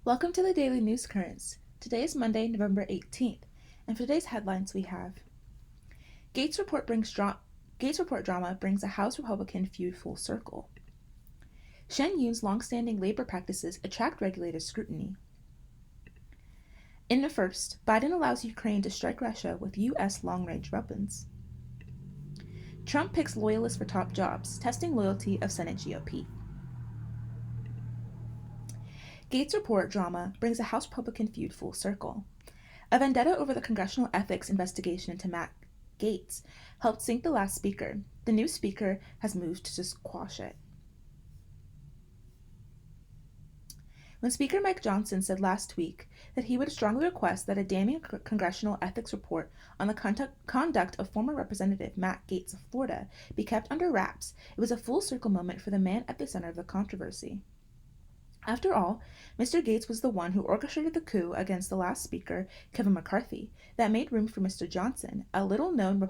Welcome to the Daily News Currents. Today is Monday, November 18th, and for today's headlines we have Gates report drama brings a House Republican feud full circle. Shen Yun's long-standing labor practices attract regulators' scrutiny. In the first, Biden allows Ukraine to strike Russia with U.S. long-range weapons. Trump picks loyalists for top jobs, testing loyalty of Senate GOP. Gates report drama brings a House Republican feud full circle. A vendetta over the congressional ethics investigation into Matt Gaetz helped sink the last speaker. The new speaker has moved to squash it. When Speaker Mike Johnson said last week that he would strongly request that a damning congressional ethics report on the conduct of former Representative Matt Gaetz of Florida be kept under wraps, it was a full circle moment for the man at the center of the controversy. After all, Mr. Gaetz was the one who orchestrated the coup against the last speaker, Kevin McCarthy, that made room for Mr. Johnson, a little-known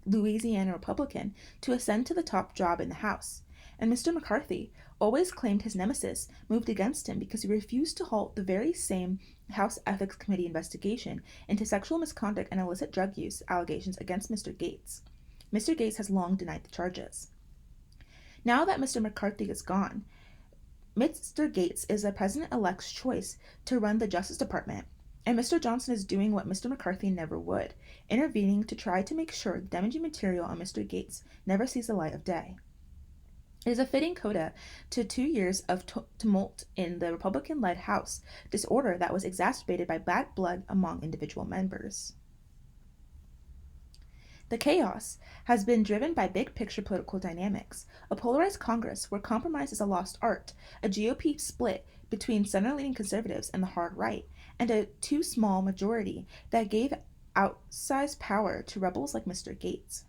Louisiana Republican, to ascend to the top job in the House. And Mr. McCarthy, always claimed his nemesis, moved against him because he refused to halt the very same House Ethics Committee investigation into sexual misconduct and illicit drug use allegations against Mr. Gaetz. Mr. Gaetz has long denied the charges. Now that Mr. McCarthy is gone, Mr. Gaetz is the president-elect's choice to run the Justice Department, and Mr. Johnson is doing what Mr. McCarthy never would, intervening to try to make sure the damaging material on Mr. Gaetz never sees the light of day. It is a fitting coda to 2 years of tumult in the Republican-led House, disorder that was exacerbated by bad blood among individual members. The chaos has been driven by big-picture political dynamics, a polarized Congress where compromise is a lost art, a GOP split between center-leaning conservatives and the hard right, and a too small majority that gave outsized power to rebels like Mr. Gaetz.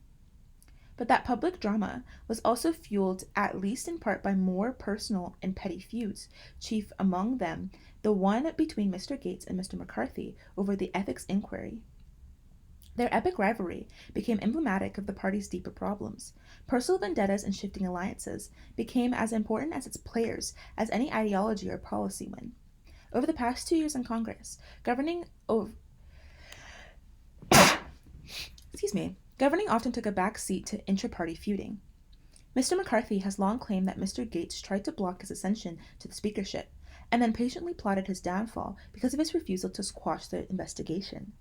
But that public drama was also fueled at least in part by more personal and petty feuds, chief among them the one between Mr. Gaetz and Mr. McCarthy over the ethics inquiry. Their epic rivalry became emblematic of the party's deeper problems. Personal vendettas and shifting alliances became as important as its players as any ideology or policy win. Over the past 2 years in Congress, governing often took a back seat to intra-party feuding. Mr. McCarthy has long claimed that Mr. Gaetz tried to block his ascension to the speakership, and then patiently plotted his downfall because of his refusal to squash the investigation.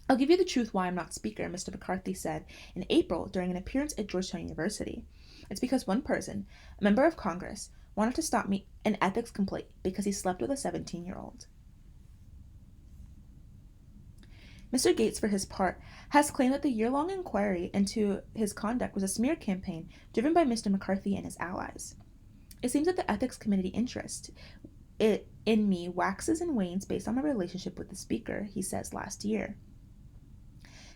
"I'll give you the truth why I'm not speaker," Mr. McCarthy said in April during an appearance at Georgetown University. "It's because one person, a member of Congress, wanted to stop me an ethics complaint because he slept with a 17-year-old. Mr. Gaetz, for his part, has claimed that the year-long inquiry into his conduct was a smear campaign driven by Mr. McCarthy and his allies. "It seems that the Ethics Committee interest in me waxes and wanes based on my relationship with the Speaker," he says last year.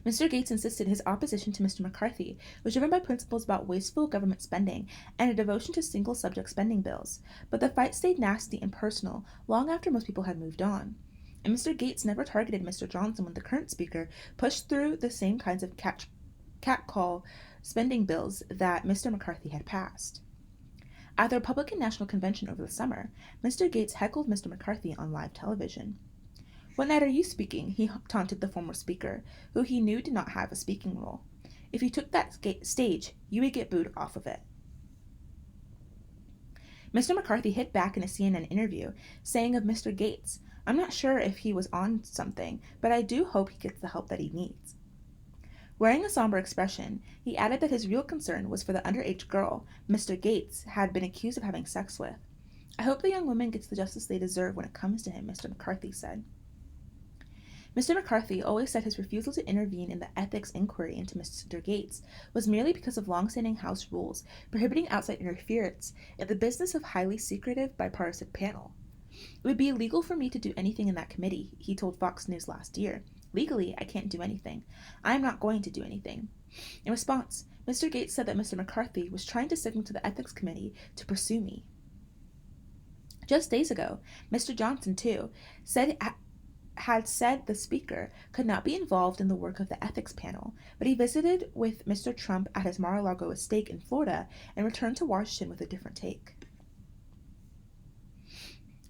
Mr. Gaetz insisted his opposition to Mr. McCarthy was driven by principles about wasteful government spending and a devotion to single-subject spending bills, but the fight stayed nasty and personal long after most people had moved on. And Mr. Gaetz never targeted Mr. Johnson when the current speaker pushed through the same kinds of catcall spending bills that Mr. McCarthy had passed. At the Republican National Convention over the summer, Mr. Gaetz heckled Mr. McCarthy on live television. "What night are you speaking?" he taunted the former speaker, who he knew did not have a speaking role. "If you took that stage, you would get booed off of it." Mr. McCarthy hit back in a CNN interview, saying of Mr. Gaetz, "I'm not sure if he was on something, but I do hope he gets the help that he needs." Wearing a somber expression, he added that his real concern was for the underage girl Mr. Gaetz had been accused of having sex with. "I hope the young woman gets the justice they deserve when it comes to him," Mr. McCarthy said. Mr. McCarthy always said his refusal to intervene in the ethics inquiry into Mr. Gaetz was merely because of long-standing House rules prohibiting outside interference in the business of highly secretive bipartisan panel. "It would be illegal for me to do anything in that committee," he told Fox News last year. "Legally, I can't do anything. I am not going to do anything." In response, Mr. Gaetz said that Mr. McCarthy was trying to signal to the Ethics Committee to pursue me. Just days ago, Mr. Johnson, too, had said the speaker could not be involved in the work of the ethics panel, but he visited with Mr. Trump at his Mar-a-Lago estate in Florida and returned to Washington with a different take.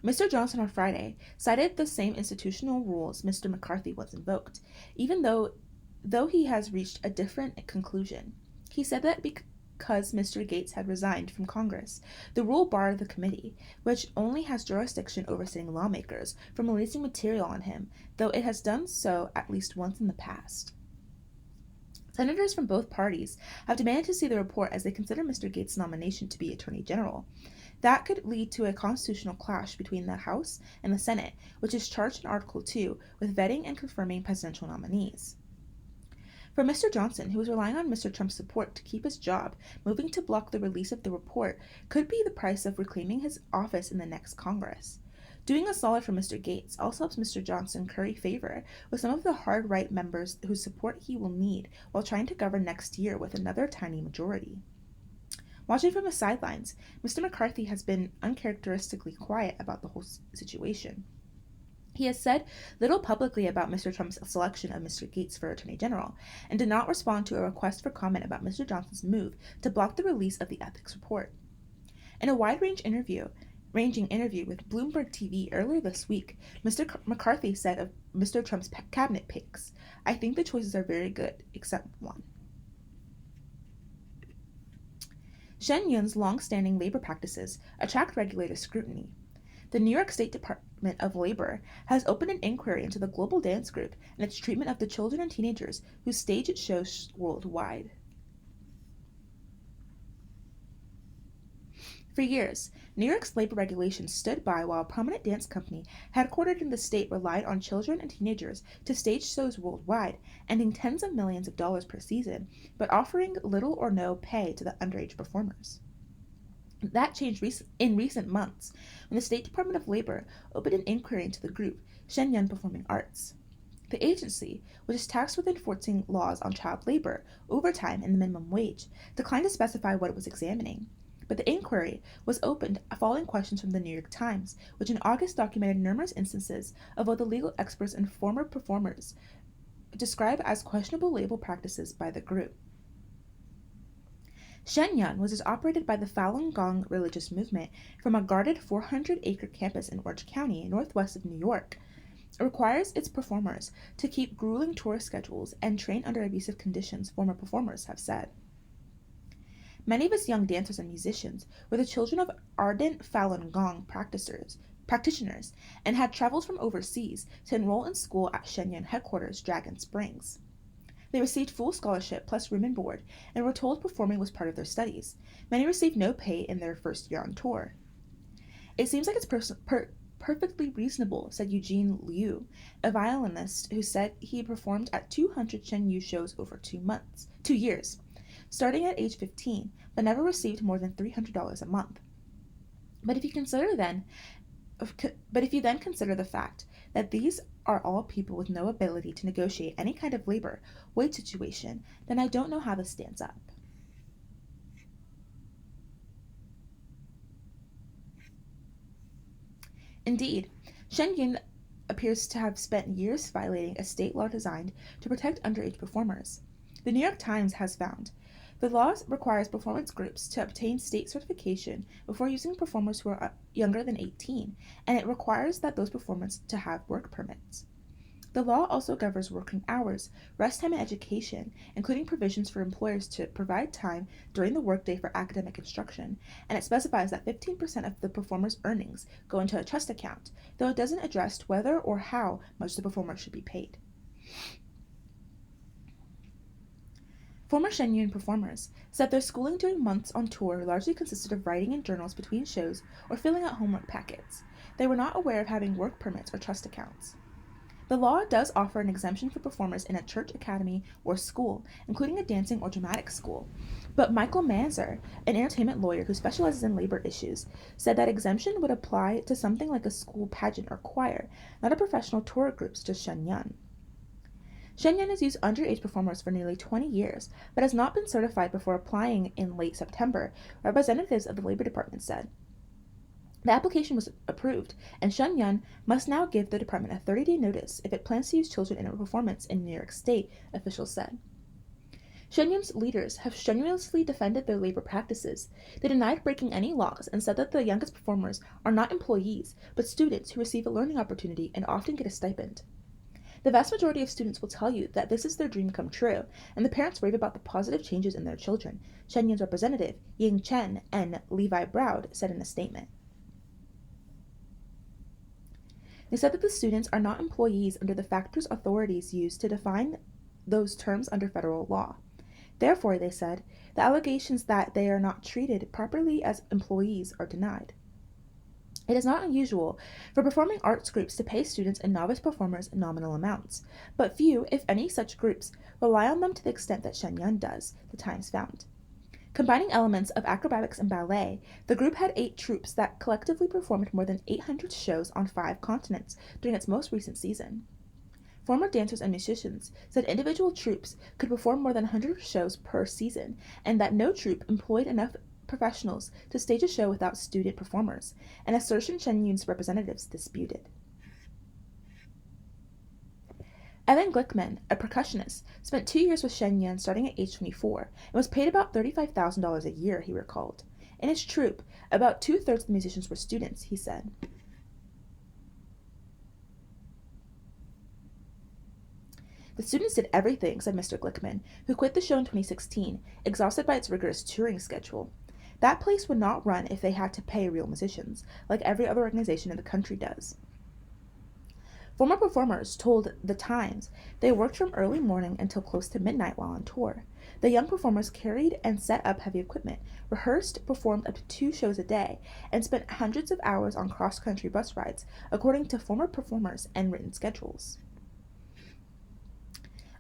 Mr. Johnson on Friday cited the same institutional rules Mr. McCarthy once invoked, even though he has reached a different conclusion. He said that because Mr. Gates had resigned from Congress, the rule barred the committee, which only has jurisdiction over sitting lawmakers, from releasing material on him, though it has done so at least once in the past. Senators from both parties have demanded to see the report as they consider Mr. Gates' nomination to be Attorney General. That could lead to a constitutional clash between the House and the Senate, which is charged in Article 2 with vetting and confirming presidential nominees. For Mr. Johnson, who was relying on Mr. Trump's support to keep his job, moving to block the release of the report could be the price of reclaiming his office in the next Congress. Doing a solid for Mr. Gates also helps Mr. Johnson curry favor with some of the hard right members whose support he will need while trying to govern next year with another tiny majority. Watching from the sidelines, Mr. McCarthy has been uncharacteristically quiet about the whole situation. He has said little publicly about Mr. Trump's selection of Mr. Gates for Attorney General, and did not respond to a request for comment about Mr. Johnson's move to block the release of the ethics report. In a wide-ranging interview with Bloomberg TV earlier this week, Mr. McCarthy said of Mr. Trump's cabinet picks, "I think the choices are very good, except one." Shen Yun's long-standing labor practices attract regulator scrutiny. The New York State Department of Labor has opened an inquiry into the global dance group and its treatment of the children and teenagers who stage its shows worldwide. For years, New York's labor regulations stood by while a prominent dance company headquartered in the state relied on children and teenagers to stage shows worldwide, earning tens of millions of dollars per season, but offering little or no pay to the underage performers. That changed in recent months when the State Department of Labor opened an inquiry into the group, Shenyang Performing Arts. The agency, which is tasked with enforcing laws on child labor, overtime, and the minimum wage, declined to specify what it was examining. But the inquiry was opened following questions from the New York Times, which in August documented numerous instances of what the legal experts and former performers describe as questionable labor practices by the group. Shenyang was operated by the Falun Gong religious movement from a guarded 400-acre campus in Orange County, northwest of New York. It requires its performers to keep grueling tour schedules and train under abusive conditions, former performers have said. Many of its young dancers and musicians were the children of ardent Falun Gong practitioners and had traveled from overseas to enroll in school at Shenyang headquarters, Dragon Springs. They received full scholarship plus room and board and were told performing was part of their studies. Many received no pay in their first year on tour. "It seems like it's perfectly reasonable," said Eugene Liu, a violinist who said he performed at 200 Shenyu shows over 2 years, starting at age 15, but never received more than $300 a month. But if you then consider the fact that these are all people with no ability to negotiate any kind of labor wage situation, then I don't know how this stands up. Indeed, Shen Yun appears to have spent years violating a state law designed to protect underage performers. The New York Times has found the law requires performance groups to obtain state certification before using performers who are younger than 18, and it requires that those performers to have work permits. The law also governs working hours, rest time, and education, including provisions for employers to provide time during the workday for academic instruction, and it specifies that 15% of the performer's earnings go into a trust account, though it doesn't address whether or how much the performer should be paid. Former Shenyun performers said their schooling during months on tour largely consisted of writing in journals between shows or filling out homework packets. They were not aware of having work permits or trust accounts. The law does offer an exemption for performers in a church, academy, or school, including a dancing or dramatic school. But Michael Manzer, an entertainment lawyer who specializes in labor issues, said that exemption would apply to something like a school pageant or choir, not a professional tour group such as Shenyun. Shenyun has used underage performers for nearly 20 years, but has not been certified before applying in late September, representatives of the Labor Department said. The application was approved, and Shenyun must now give the department a 30-day notice if it plans to use children in a performance in New York State, officials said. Shenyun's leaders have strenuously defended their labor practices. They denied breaking any laws and said that the youngest performers are not employees, but students who receive a learning opportunity and often get a stipend. The vast majority of students will tell you that this is their dream come true, and the parents rave about the positive changes in their children, Shenyun's representative, Ying Chen and Levi Broud said in a statement. They said that the students are not employees under the factors authorities use to define those terms under federal law. Therefore, they said, the allegations that they are not treated properly as employees are denied. It is not unusual for performing arts groups to pay students and novice performers nominal amounts, but few, if any, such groups rely on them to the extent that Shenyun does, the Times found. Combining elements of acrobatics and ballet, the group had 8 troupes that collectively performed more than 800 shows on 5 continents during its most recent season. Former dancers and musicians said individual troupes could perform more than 100 shows per season, and that no troupe employed enough professionals to stage a show without student performers, an assertion Shenyun's representatives disputed. Evan Glickman, a percussionist, spent 2 years with Shenyun starting at age 24 and was paid about $35,000 a year, he recalled. In his troupe, about 2/3 of the musicians were students, he said. The students did everything, said Mr. Glickman, who quit the show in 2016, exhausted by its rigorous touring schedule. That place would not run if they had to pay real musicians, like every other organization in the country does. Former performers told The Times they worked from early morning until close to midnight while on tour. The young performers carried and set up heavy equipment, rehearsed, performed up to 2 shows a day, and spent hundreds of hours on cross-country bus rides, according to former performers and written schedules.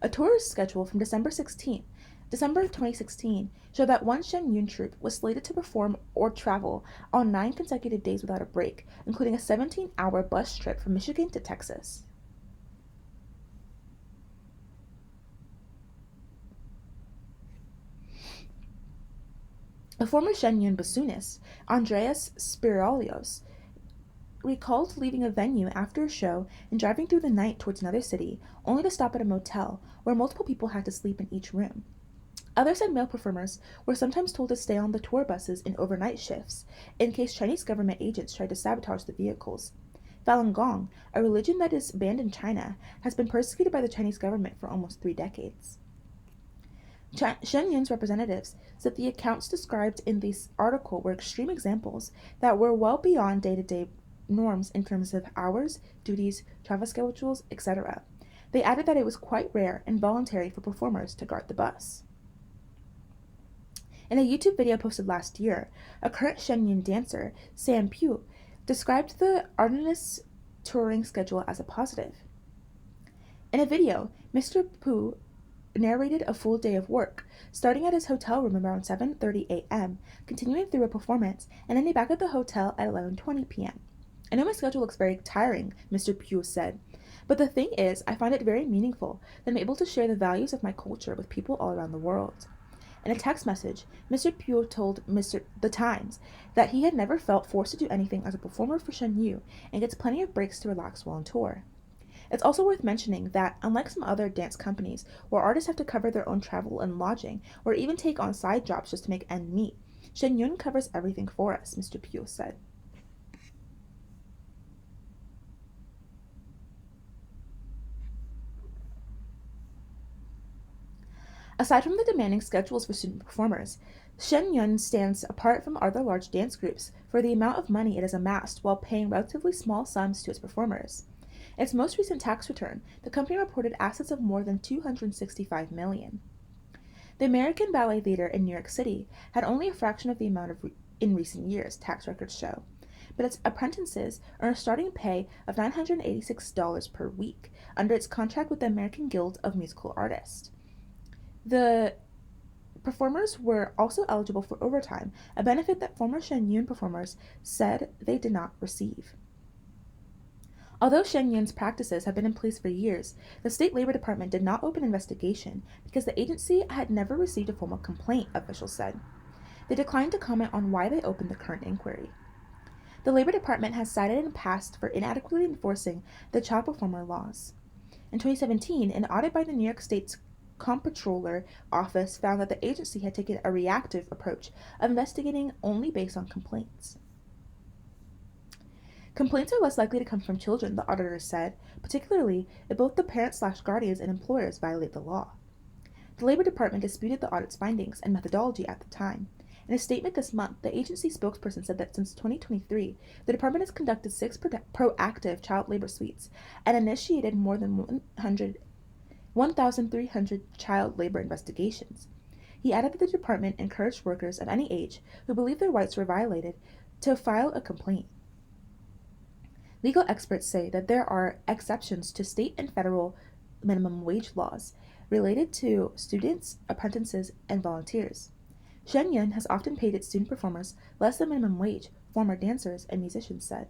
A tour schedule from December 2016 showed that one Shenyun troupe was slated to perform or travel on 9 consecutive days without a break, including a 17-hour bus trip from Michigan to Texas. A former Shenyun bassoonist, Andreas Spiralios, recalled leaving a venue after a show and driving through the night towards another city, only to stop at a motel where multiple people had to sleep in each room. Others said male performers were sometimes told to stay on the tour buses in overnight shifts, in case Chinese government agents tried to sabotage the vehicles. Falun Gong, a religion that is banned in China, has been persecuted by the Chinese government for almost 3 decades. Shenyun's representatives said the accounts described in this article were extreme examples that were well beyond day-to-day norms in terms of hours, duties, travel schedules, etc. They added that it was quite rare and voluntary for performers to guard the bus. In a YouTube video posted last year, a current Shenyun dancer, Sam Pugh, described the arduous touring schedule as a positive. In a video, Mr. Pugh narrated a full day of work, starting at his hotel room around 7:30 a.m., continuing through a performance, and ending back at the hotel at 11:20 p.m. I know my schedule looks very tiring, Mr. Pugh said, but the thing is, I find it very meaningful that I'm able to share the values of my culture with people all around the world. In a text message, Mr. Pugh told The Times that he had never felt forced to do anything as a performer for Shenyun and gets plenty of breaks to relax while on tour. It's also worth mentioning that, unlike some other dance companies where artists have to cover their own travel and lodging, or even take on side jobs just to make ends meet, Shenyun covers everything for us, Mr. Pugh said. Aside from the demanding schedules for student performers, Shenyun stands apart from other large dance groups for the amount of money it has amassed while paying relatively small sums to its performers. In its most recent tax return, the company reported assets of more than $265 million. The American Ballet Theater in New York City had only a fraction of the amount in recent years, tax records show, but its apprentices earn a starting pay of $986 per week under its contract with the American Guild of Musical Artists. The performers were also eligible for overtime, a benefit that former Shenyun performers said they did not receive. Although Shenyun's practices have been in place for years, the State Labor Department did not open an investigation because the agency had never received a formal complaint, officials said. They declined to comment on why they opened the current inquiry. The Labor Department has cited in the past for inadequately enforcing the child performer laws. In 2017, an audit by the New York State's Comptroller Office found that the agency had taken a reactive approach of investigating only based on complaints. Complaints are less likely to come from children, the auditors said, particularly if both the parents/guardians and employers violate the law. The Labor Department disputed the audit's findings and methodology at the time. In a statement this month, the agency spokesperson said that since 2023, the department has conducted 6 proactive child labor sweeps and initiated more than 1,300 child labor investigations. He added that the department encouraged workers of any age who believed their rights were violated to file a complaint. Legal experts say that there are exceptions to state and federal minimum wage laws related to students, apprentices, and volunteers. Shenyun has often paid its student performers less than minimum wage, former dancers and musicians said.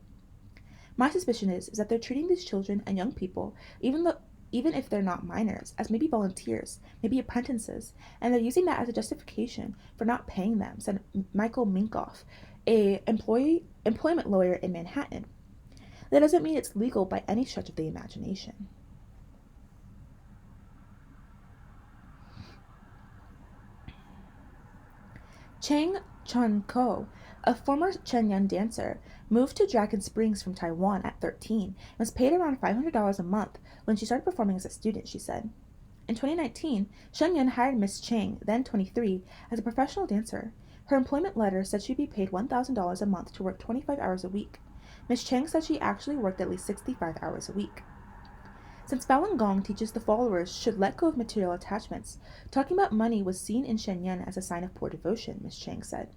My suspicion is that they're treating these children and young people, even if they're not minors, as maybe volunteers, maybe apprentices, and they're using that as a justification for not paying them, said Michael Minkoff, a employment lawyer in Manhattan. That doesn't mean it's legal by any stretch of the imagination. Chang Chun-ko, a former Shenyun dancer, moved to Dragon Springs from Taiwan at 13 and was paid around $500 a month when she started performing as a student, she said. In 2019, Shenyun hired Miss Chang, then 23, as a professional dancer. Her employment letter said she'd be paid $1,000 a month to work 25 hours a week. Miss Chang said she actually worked at least 65 hours a week. Since Falun Gong teaches the followers should let go of material attachments, talking about money was seen in Shenyun as a sign of poor devotion, Ms. Chang said.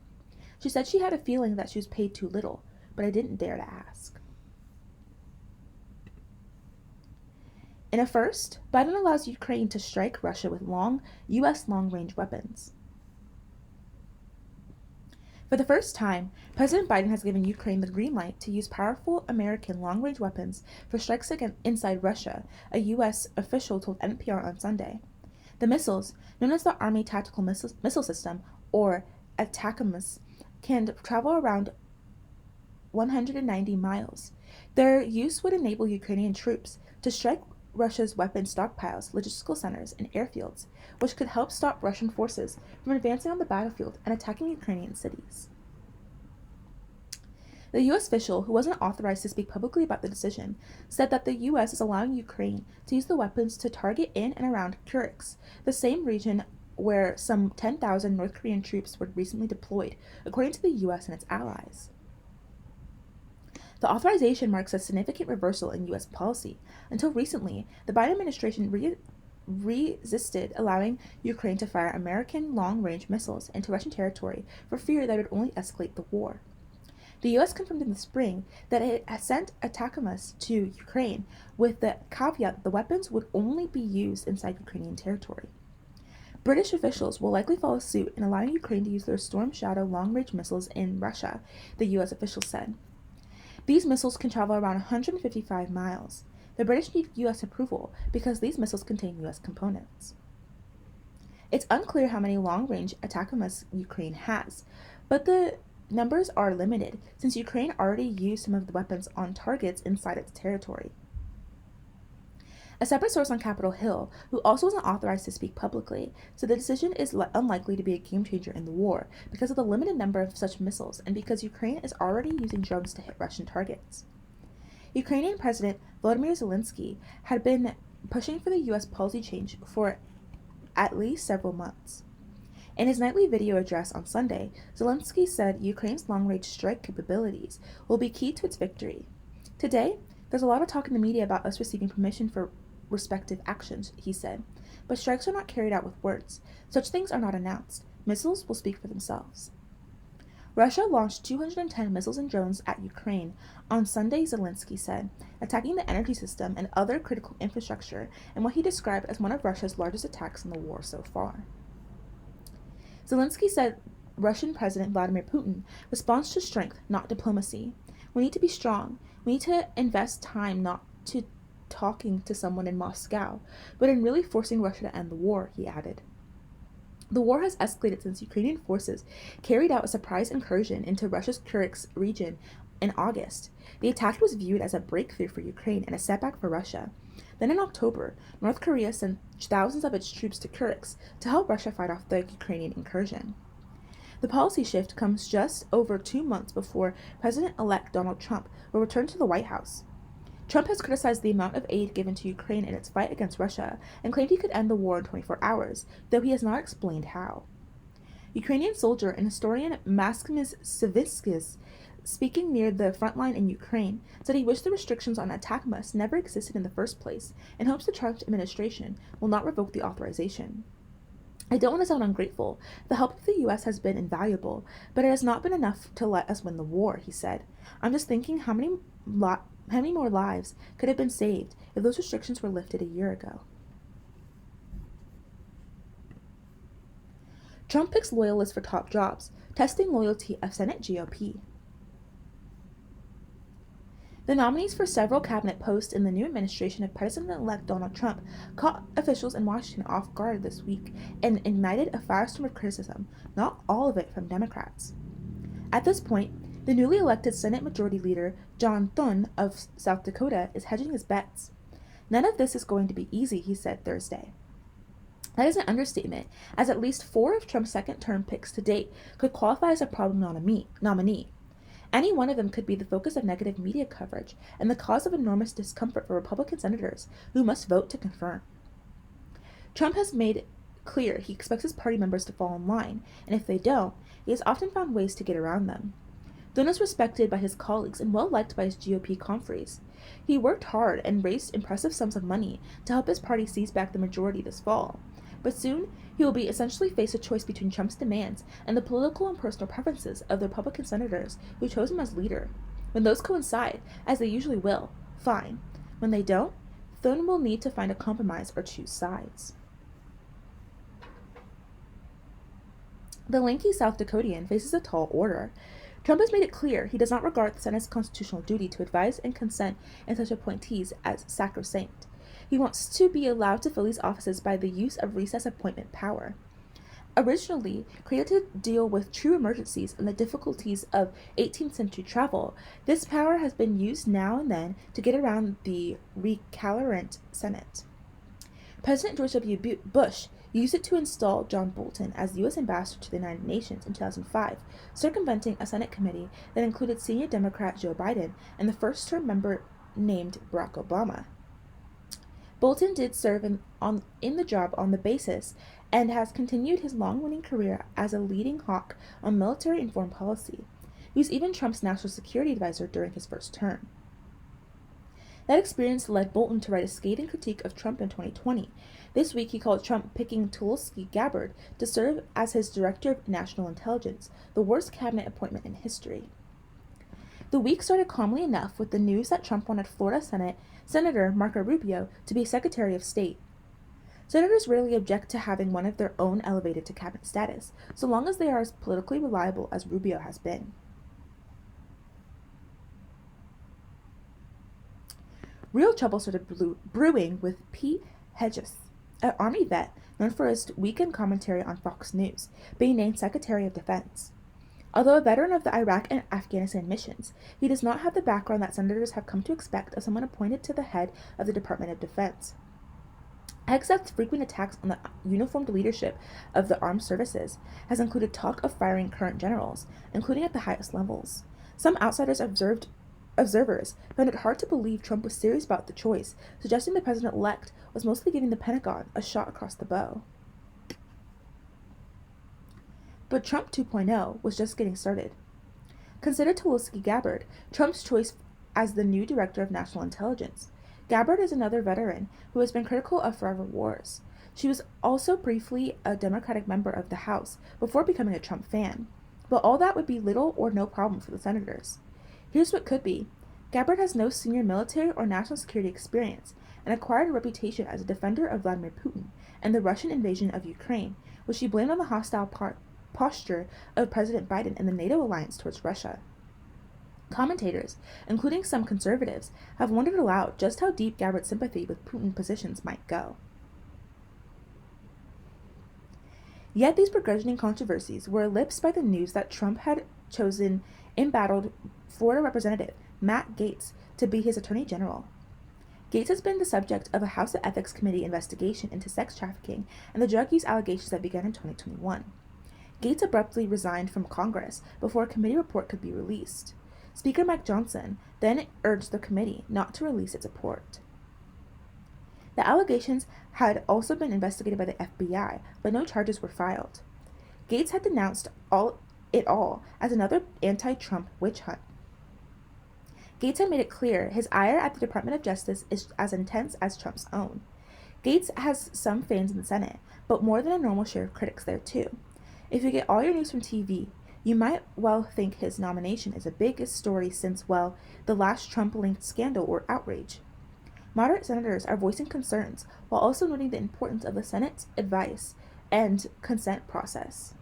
She said she had a feeling that she was paid too little, but I didn't dare to ask. In a first, Biden allows Ukraine to strike Russia with U.S. long-range weapons. For the first time, President Biden has given Ukraine the green light to use powerful American long-range weapons for strikes inside Russia, a U.S. official told NPR on Sunday. The missiles, known as the Army Tactical Missile System, or ATACMS, can travel around 190 miles. Their use would enable Ukrainian troops to strike Russia's weapons stockpiles, logistical centers, and airfields, which could help stop Russian forces from advancing on the battlefield and attacking Ukrainian cities. The U.S. official, who wasn't authorized to speak publicly about the decision, said that the U.S. is allowing Ukraine to use the weapons to target in and around Kursk, the same region where some 10,000 North Korean troops were recently deployed, according to the U.S. and its allies. The authorization marks a significant reversal in U.S. policy. Until recently, the Biden administration resisted allowing Ukraine to fire American long-range missiles into Russian territory for fear that it would only escalate the war. The U.S. confirmed in the spring that it had sent ATACMS to Ukraine with the caveat that the weapons would only be used inside Ukrainian territory. British officials will likely follow suit in allowing Ukraine to use their Storm Shadow long-range missiles in Russia, the U.S. official said. These missiles can travel around 155 miles. The British need U.S. approval because these missiles contain U.S. components. It's unclear how many long-range ATACMS Ukraine has, but the numbers are limited since Ukraine already used some of the weapons on targets inside its territory. A separate source on Capitol Hill, who also wasn't authorized to speak publicly, said the decision is unlikely to be a game-changer in the war because of the limited number of such missiles and because Ukraine is already using drones to hit Russian targets. Ukrainian President Volodymyr Zelensky had been pushing for the U.S. policy change for at least several months. In his nightly video address on Sunday, Zelensky said Ukraine's long-range strike capabilities will be key to its victory. Today, there's a lot of talk in the media about us receiving permission for respective actions, he said, but strikes are not carried out with words. Such things are not announced. Missiles will speak for themselves. Russia launched 210 missiles and drones at Ukraine on Sunday, Zelensky said, attacking the energy system and other critical infrastructure in what he described as one of Russia's largest attacks in the war so far. Zelensky said Russian President Vladimir Putin responds to strength, not diplomacy. We need to be strong. We need to invest time not to talking to someone in Moscow, but in really forcing Russia to end the war, he added. The war has escalated since Ukrainian forces carried out a surprise incursion into Russia's Kursk region in August. The attack was viewed as a breakthrough for Ukraine and a setback for Russia. Then in October, North Korea sent thousands of its troops to Kursk to help Russia fight off the Ukrainian incursion. The policy shift comes just over 2 months before President-elect Donald Trump will return to the White House. Trump has criticized the amount of aid given to Ukraine in its fight against Russia and claimed he could end the war in 24 hours, though he has not explained how. Ukrainian soldier and historian Maximus Savitskis, speaking near the front line in Ukraine, said he wished the restrictions on ATACMS never existed in the first place and hopes the Trump administration will not revoke the authorization. I don't want to sound ungrateful. The help of the U.S. has been invaluable, but it has not been enough to let us win the war, he said. I'm just thinking how many more lives could have been saved if those restrictions were lifted a year ago. Trump picks loyalists for top jobs, testing loyalty of Senate GOP. The nominees for several cabinet posts in the new administration of President-elect Donald Trump caught officials in Washington off guard this week and ignited a firestorm of criticism, not all of it from Democrats. At this point, the newly elected Senate Majority Leader John Thune of South Dakota is hedging his bets. None of this is going to be easy, he said Thursday. That is an understatement, as at least 4 of Trump's second-term picks to date could qualify as a problem nominee. Any one of them could be the focus of negative media coverage and the cause of enormous discomfort for Republican senators who must vote to confirm. Trump has made clear he expects his party members to fall in line, and if they don't, he has often found ways to get around them. Thune is respected by his colleagues and well-liked by his GOP confreres. He worked hard and raised impressive sums of money to help his party seize back the majority this fall. But soon, he will be essentially face a choice between Trump's demands and the political and personal preferences of the Republican senators who chose him as leader. When those coincide, as they usually will, fine. When they don't, Thune will need to find a compromise or choose sides. The lanky South Dakotian faces a tall order. Trump has made it clear he does not regard the Senate's constitutional duty to advise and consent in such appointees as sacrosanct. He wants to be allowed to fill these offices by the use of recess appointment power. Originally created to deal with true emergencies and the difficulties of 18th century travel, this power has been used now and then to get around the recalcitrant Senate. President George W. Bush used it to install John Bolton as U.S. ambassador to the United Nations in 2005, circumventing a Senate committee that included senior Democrat Joe Biden and the first-term member named Barack Obama. Bolton did serve in the job on the basis and has continued his long-running career as a leading hawk on military and foreign policy. He was even Trump's national security advisor during his first term. That experience led Bolton to write a scathing critique of Trump in 2020. This week, he called Trump picking Tulsi Gabbard to serve as his Director of National Intelligence, the worst cabinet appointment in history. The week started calmly enough with the news that Trump wanted Florida Senator Marco Rubio to be Secretary of State. Senators rarely object to having one of their own elevated to cabinet status, so long as they are as politically reliable as Rubio has been. Real trouble started brewing with Pete Hedges, an Army vet known for his weekend commentary on Fox News, being named Secretary of Defense. Although a veteran of the Iraq and Afghanistan missions, he does not have the background that senators have come to expect of someone appointed to the head of the Department of Defense. Except frequent attacks on the uniformed leadership of the armed services has included talk of firing current generals, including at the highest levels. Some observers found it hard to believe Trump was serious about the choice, suggesting the president-elect was mostly giving the Pentagon a shot across the bow. But Trump 2.0 was just getting started. Consider Tulsi Gabbard, Trump's choice as the new Director of National Intelligence. Gabbard is another veteran who has been critical of forever wars. She was also briefly a Democratic member of the House before becoming a Trump fan. But all that would be little or no problem for the senators. Here's what could be. Gabbard has no senior military or national security experience and acquired a reputation as a defender of Vladimir Putin and the Russian invasion of Ukraine, which she blamed on the hostile posture of President Biden and the NATO alliance towards Russia. Commentators, including some conservatives, have wondered aloud just how deep Gabbard's sympathy with Putin positions might go. Yet these begrudging controversies were eclipsed by the news that Trump had chosen embattled Florida Representative Matt Gaetz to be his Attorney General. Gates has been the subject of a House Ethics Committee investigation into sex trafficking and the drug use allegations that began in 2021. Gates abruptly resigned from Congress before a committee report could be released. Speaker Mike Johnson then urged the committee not to release its report. The allegations had also been investigated by the FBI, but no charges were filed. Gates had denounced it all as another anti-Trump witch hunt. Gates had made it clear his ire at the Department of Justice is as intense as Trump's own. Gates has some fans in the Senate, but more than a normal share of critics there too. If you get all your news from TV, you might well think his nomination is the biggest story since, well, the last Trump-linked scandal or outrage. Moderate senators are voicing concerns while also noting the importance of the Senate's advice and consent process.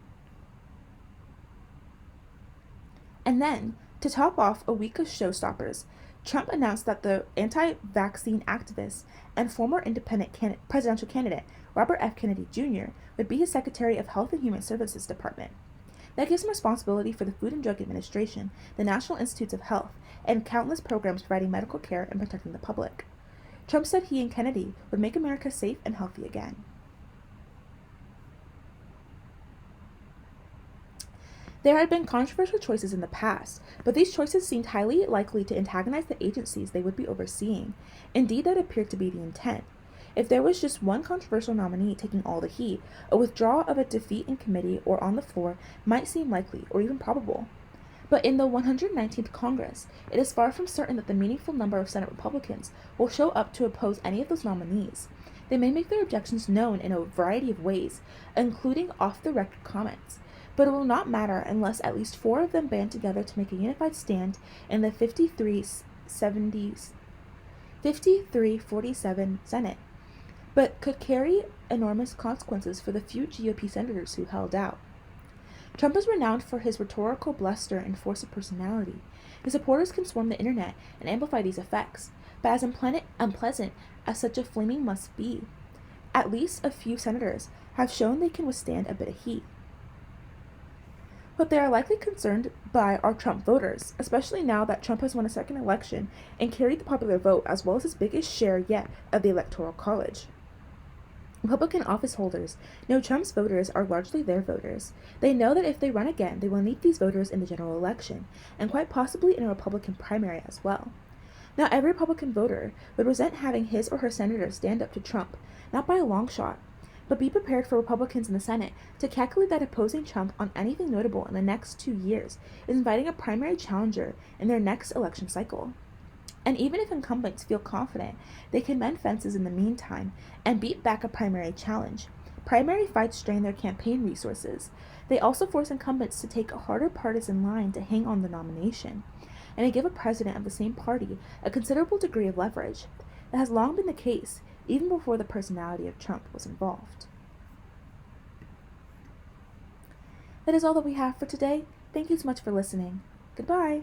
And then, to top off a week of showstoppers, Trump announced that the anti-vaccine activist and former independent presidential candidate Robert F. Kennedy Jr. would be his Secretary of Health and Human Services Department. That gives him responsibility for the Food and Drug Administration, the National Institutes of Health, and countless programs providing medical care and protecting the public. Trump said he and Kennedy would make America safe and healthy again. There had been controversial choices in the past, but these choices seemed highly likely to antagonize the agencies they would be overseeing. Indeed, that appeared to be the intent. If there was just one controversial nominee taking all the heat, a withdrawal of a defeat in committee or on the floor might seem likely or even probable. But in the 119th Congress, it is far from certain that the meaningful number of Senate Republicans will show up to oppose any of those nominees. They may make their objections known in a variety of ways, including off-the-record comments, but it will not matter unless at least 4 of them band together to make a unified stand in the 53-47 Senate, but could carry enormous consequences for the few GOP senators who held out. Trump is renowned for his rhetorical bluster and force of personality. His supporters can swarm the internet and amplify these effects, but as unpleasant as such a flaming must be, at least a few senators have shown they can withstand a bit of heat. What they are likely concerned by are Trump voters, especially now that Trump has won a second election and carried the popular vote as well as his biggest share yet of the Electoral College. Republican office holders know Trump's voters are largely their voters. They know that if they run again, they will need these voters in the general election, and quite possibly in a Republican primary as well. Not every Republican voter would resent having his or her senator stand up to Trump, not by a long shot, but be prepared for Republicans in the Senate to calculate that opposing Trump on anything notable in the next 2 years is inviting a primary challenger in their next election cycle. And even if incumbents feel confident they can mend fences in the meantime and beat back a primary challenge, primary fights strain their campaign resources. They also force incumbents to take a harder partisan line to hang on the nomination, and they give a president of the same party a considerable degree of leverage. That has long been the case, even before the personality of Trump was involved. That is all that we have for today. Thank you so much for listening. Goodbye.